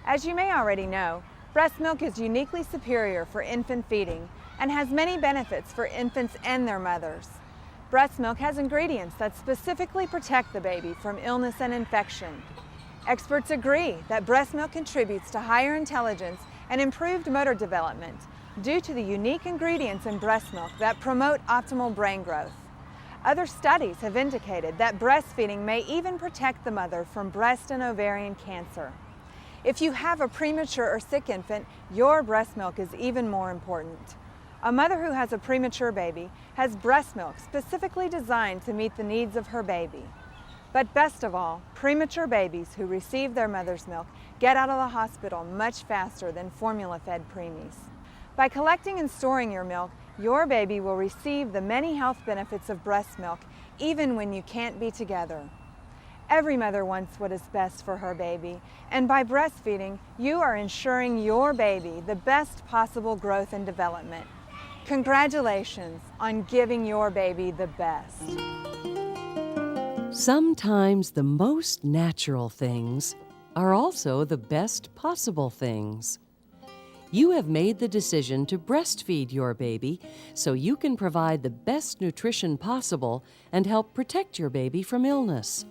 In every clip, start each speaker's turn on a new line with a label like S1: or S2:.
S1: As you may already know, breast milk is uniquely superior for infant feeding and has many benefits for infants and their mothers. Breast milk has ingredients that specifically protect the baby from illness and infection. Experts agree that breast milk contributes to higher intelligence and improved motor development due to the unique ingredients in breast milk that promote optimal brain growth. Other studies have indicated that breastfeeding may even protect the mother from breast and ovarian cancer. If you have a premature or sick infant, your breast milk is even more important. A mother who has a premature baby has breast milk specifically designed to meet the needs of her baby. But best of all, premature babies who receive their mother's milk get out of the hospital much faster than formula-fed preemies. By collecting and storing your milk, your baby will receive the many health benefits of breast milk even when you can't be together. Every mother wants what is best for her baby, and by breastfeeding, you are ensuring your baby the best possible growth and development. Congratulations on giving your baby the best.
S2: Sometimes the most natural things are also the best possible things. You have made the decision to breastfeed your baby so you can provide the best nutrition possible and help protect your baby from illness.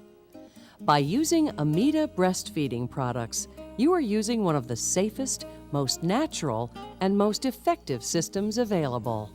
S2: By using Amida breastfeeding products, you are using one of the safest, most natural, and most effective systems available.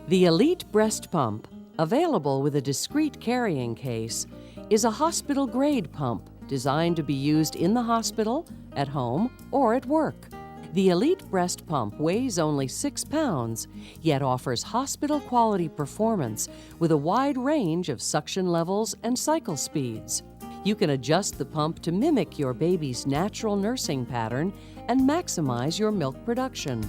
S2: The Elite Breast Pump, available with a discreet carrying case, is a hospital-grade pump designed to be used in the hospital, at home, or at work. The Elite Breast Pump weighs only 6 pounds, yet offers hospital-quality performance with a wide range of suction levels and cycle speeds. You can adjust the pump to mimic your baby's natural nursing pattern and maximize your milk production.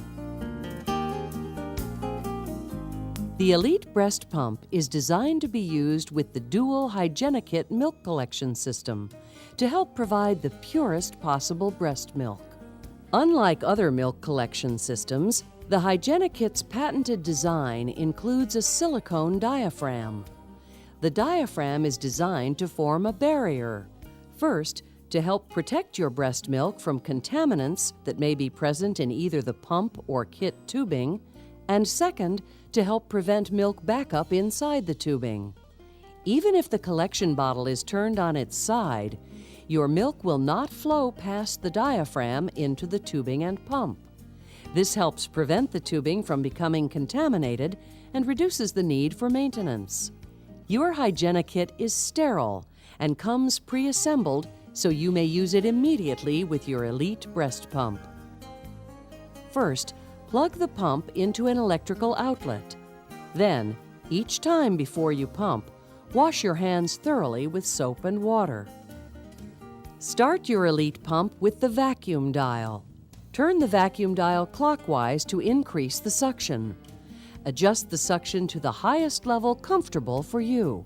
S2: The Elite Breast Pump is designed to be used with the dual Hygenikit milk collection system to help provide the purest possible breast milk. Unlike other milk collection systems, the Hygenikit's patented design includes a silicone diaphragm. The diaphragm is designed to form a barrier. First, to help protect your breast milk from contaminants that may be present in either the pump or kit tubing, and second, to help prevent milk backup inside the tubing. Even if the collection bottle is turned on its side, your milk will not flow past the diaphragm into the tubing and pump. This helps prevent the tubing from becoming contaminated and reduces the need for maintenance. Your Hygenikit is sterile and comes pre-assembled so you may use it immediately with your Elite Breast Pump. First, plug the pump into an electrical outlet. Then, each time before you pump, wash your hands thoroughly with soap and water. Start your Elite Pump with the vacuum dial. Turn the vacuum dial clockwise to increase the suction. Adjust the suction to the highest level comfortable for you.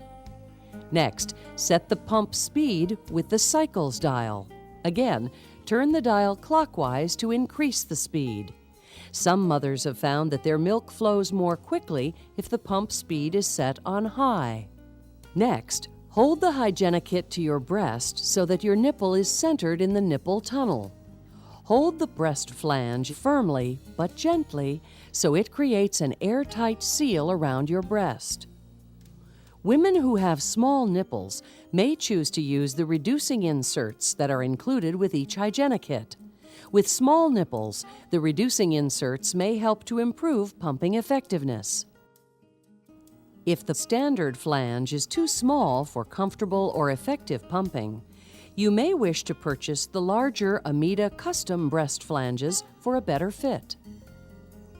S2: Next, set the pump speed with the cycles dial. Again, turn the dial clockwise to increase the speed. Some mothers have found that their milk flows more quickly if the pump speed is set on high. Next, hold the Hygenikit to your breast so that your nipple is centered in the nipple tunnel. Hold the breast flange firmly but gently so it creates an airtight seal around your breast. Women who have small nipples may choose to use the reducing inserts that are included with each Hygenikit. With small nipples, the reducing inserts may help to improve pumping effectiveness. If the standard flange is too small for comfortable or effective pumping, you may wish to purchase the larger Amida custom breast flanges for a better fit.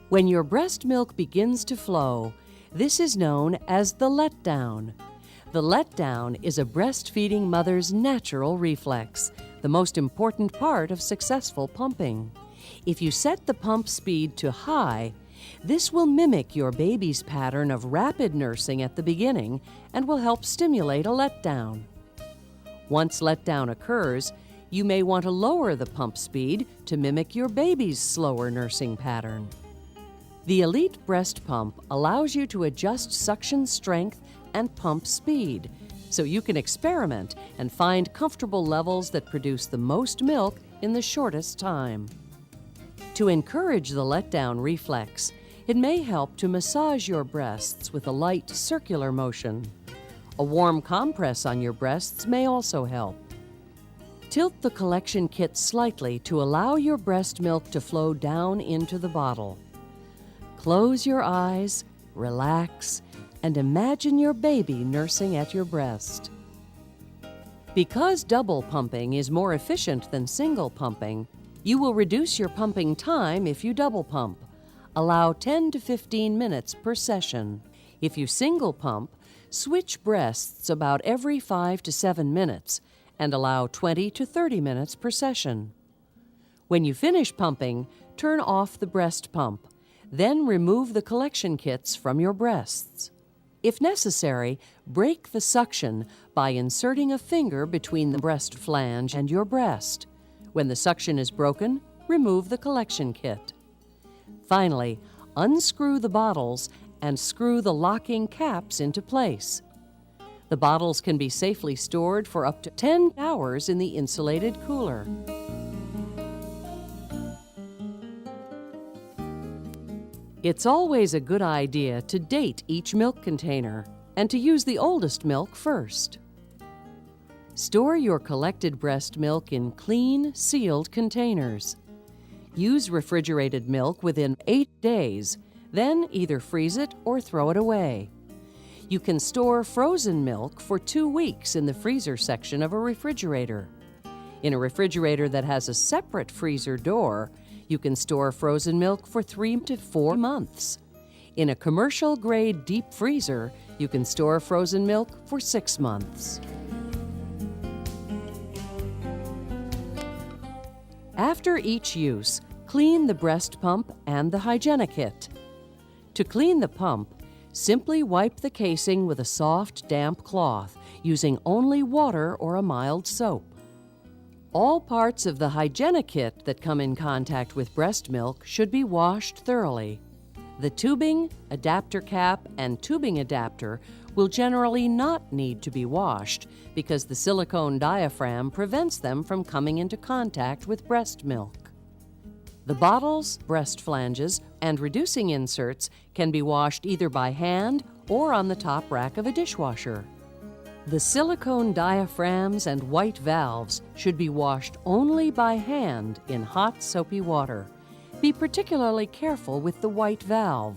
S2: When your breast milk begins to flow, this is known as the letdown. The letdown is a breastfeeding mother's natural reflex, the most important part of successful pumping. If you set the pump speed to high, this will mimic your baby's pattern of rapid nursing at the beginning and will help stimulate a letdown. Once letdown occurs, you may want to lower the pump speed to mimic your baby's slower nursing pattern. The Elite Breast Pump allows you to adjust suction strength and pump speed, so you can experiment and find comfortable levels that produce the most milk in the shortest time. To encourage the letdown reflex, it may help to massage your breasts with a light circular motion. A warm compress on your breasts may also help. Tilt the collection kit slightly to allow your breast milk to flow down into the bottle. Close your eyes, relax, and imagine your baby nursing at your breast. Because double pumping is more efficient than single pumping, you will reduce your pumping time if you double pump. Allow 10 to 15 minutes per session. If you single pump, switch breasts about every 5 to 7 minutes and allow 20 to 30 minutes per session. When you finish pumping, turn off the breast pump. Then remove the collection kits from your breasts. If necessary, break the suction by inserting a finger between the breast flange and your breast. When the suction is broken, remove the collection kit. Finally, unscrew the bottles and screw the locking caps into place. The bottles can be safely stored for up to 10 hours in the insulated cooler. It's always a good idea to date each milk container and to use the oldest milk first. Store your collected breast milk in clean, sealed containers. Use refrigerated milk within 8 days, then either freeze it or throw it away. You can store frozen milk for 2 weeks in the freezer section of a refrigerator. In a refrigerator that has a separate freezer door, you can store frozen milk for 3 to 4 months. In a commercial-grade deep freezer, you can store frozen milk for 6 months. After each use, clean the breast pump and the Hygieni-Kit. To clean the pump, simply wipe the casing with a soft, damp cloth, using only water or a mild soap. All parts of the Hygieni-Kit that come in contact with breast milk should be washed thoroughly. The tubing, adapter cap, and tubing adapter will generally not need to be washed because the silicone diaphragm prevents them from coming into contact with breast milk. The bottles, breast flanges, and reducing inserts can be washed either by hand or on the top rack of a dishwasher. The silicone diaphragms and white valves should be washed only by hand in hot, soapy water. Be particularly careful with the white valve.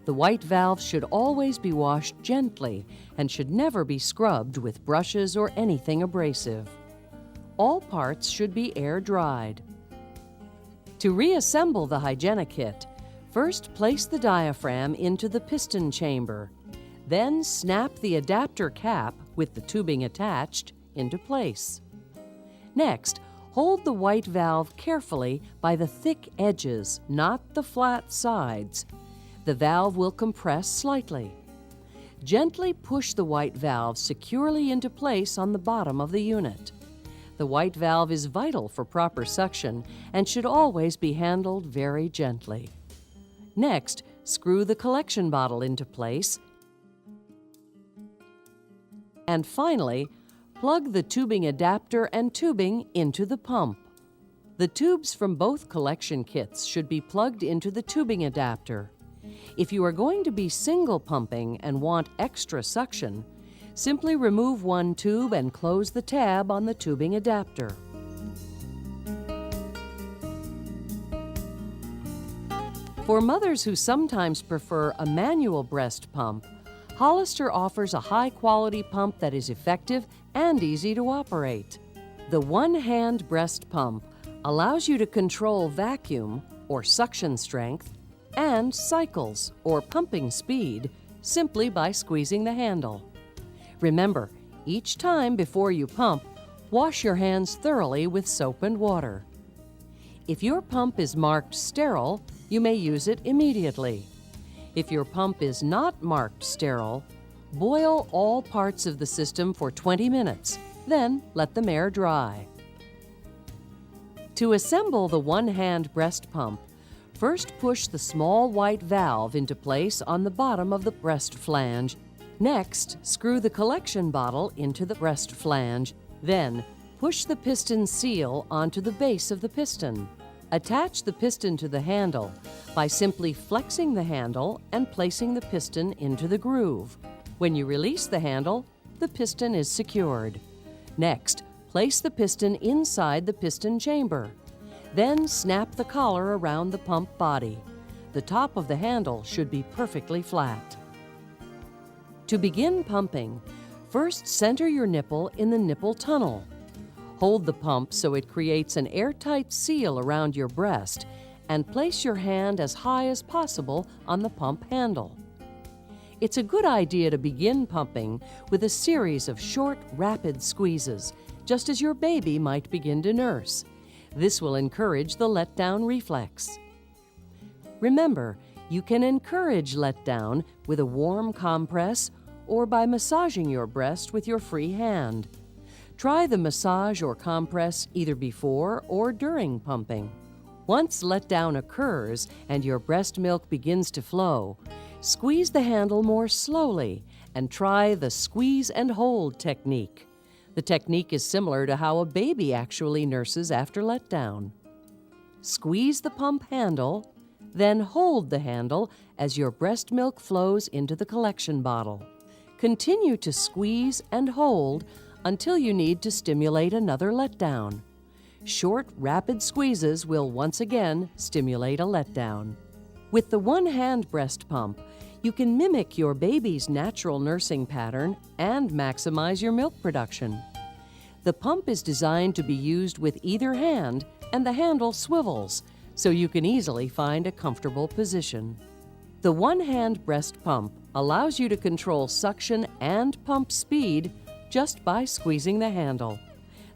S2: The white valve should always be washed gently and should never be scrubbed with brushes or anything abrasive. All parts should be air-dried. To reassemble the Hygieni-Kit, first place the diaphragm into the piston chamber. Then snap the adapter cap, with the tubing attached, into place. Next, hold the white valve carefully by the thick edges, not the flat sides. The valve will compress slightly. Gently push the white valve securely into place on the bottom of the unit. The white valve is vital for proper suction and should always be handled very gently. Next, screw the collection bottle into place. And finally, plug the tubing adapter and tubing into the pump. The tubes from both collection kits should be plugged into the tubing adapter. If you are going to be single pumping and want extra suction, simply remove one tube and close the tab on the tubing adapter. For mothers who sometimes prefer a manual breast pump, Hollister offers a high-quality pump that is effective and easy to operate. The one-hand breast pump allows you to control vacuum, or suction strength, and cycles, or pumping speed, simply by squeezing the handle. Remember, each time before you pump, wash your hands thoroughly with soap and water. If your pump is marked sterile, you may use it immediately. If your pump is not marked sterile, boil all parts of the system for 20 minutes, then let them air dry. To assemble the one-hand breast pump, First, push the small white valve into place on the bottom of the breast flange. Next, screw the collection bottle into the breast flange. Then, push the piston seal onto the base of the piston. Attach the piston to the handle by simply flexing the handle and placing the piston into the groove. When you release the handle, the piston is secured. Next, place the piston inside the piston chamber. Then snap the collar around the pump body. The top of the handle should be perfectly flat. To begin pumping, first center your nipple in the nipple tunnel. Hold the pump so it creates an airtight seal around your breast and place your hand as high as possible on the pump handle. It's a good idea to begin pumping with a series of short, rapid squeezes, just as your baby might begin to nurse. This will encourage the letdown reflex. Remember, you can encourage letdown with a warm compress or by massaging your breast with your free hand. Try the massage or compress either before or during pumping. Once letdown occurs and your breast milk begins to flow, squeeze the handle more slowly and try the squeeze and hold technique. The technique is similar to how a baby actually nurses after letdown. Squeeze the pump handle, then hold the handle as your breast milk flows into the collection bottle. Continue to squeeze and hold until you need to stimulate another letdown. Short, rapid squeezes will once again stimulate a letdown. With the one-hand breast pump, you can mimic your baby's natural nursing pattern and maximize your milk production. The pump is designed to be used with either hand, and the handle swivels, so you can easily find a comfortable position. The one-hand breast pump allows you to control suction and pump speed just by squeezing the handle.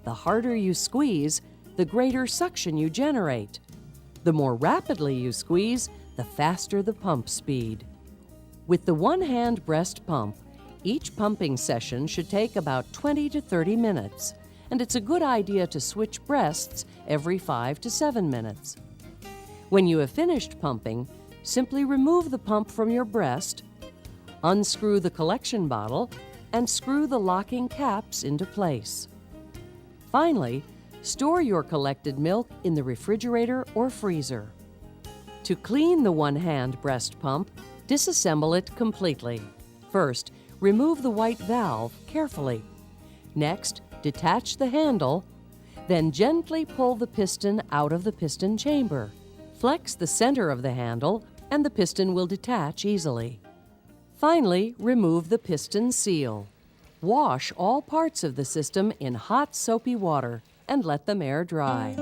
S2: The harder you squeeze, the greater suction you generate. The more rapidly you squeeze, the faster the pump speed. With the one-hand breast pump, each pumping session should take about 20 to 30 minutes, and it's a good idea to switch breasts every 5 to 7 minutes. When you have finished pumping, simply remove the pump from your breast, unscrew the collection bottle, and screw the locking caps into place. Finally, store your collected milk in the refrigerator or freezer. To clean the one-hand breast pump, disassemble it completely. First, remove the white valve carefully. Next, detach the handle, then gently pull the piston out of the piston chamber. Flex the center of the handle, and the piston will detach easily. Finally, remove the piston seal. Wash all parts of the system in hot soapy water and let them air dry.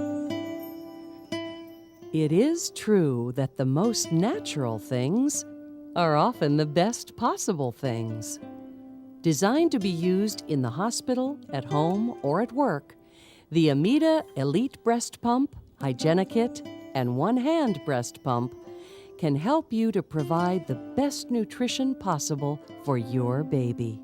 S2: It is true that the most natural things are often the best possible things. Designed to be used in the hospital, at home, or at work, the Amida Elite Breast Pump, Hygiena-Kit, and one-hand breast pump can help you to provide the best nutrition possible for your baby.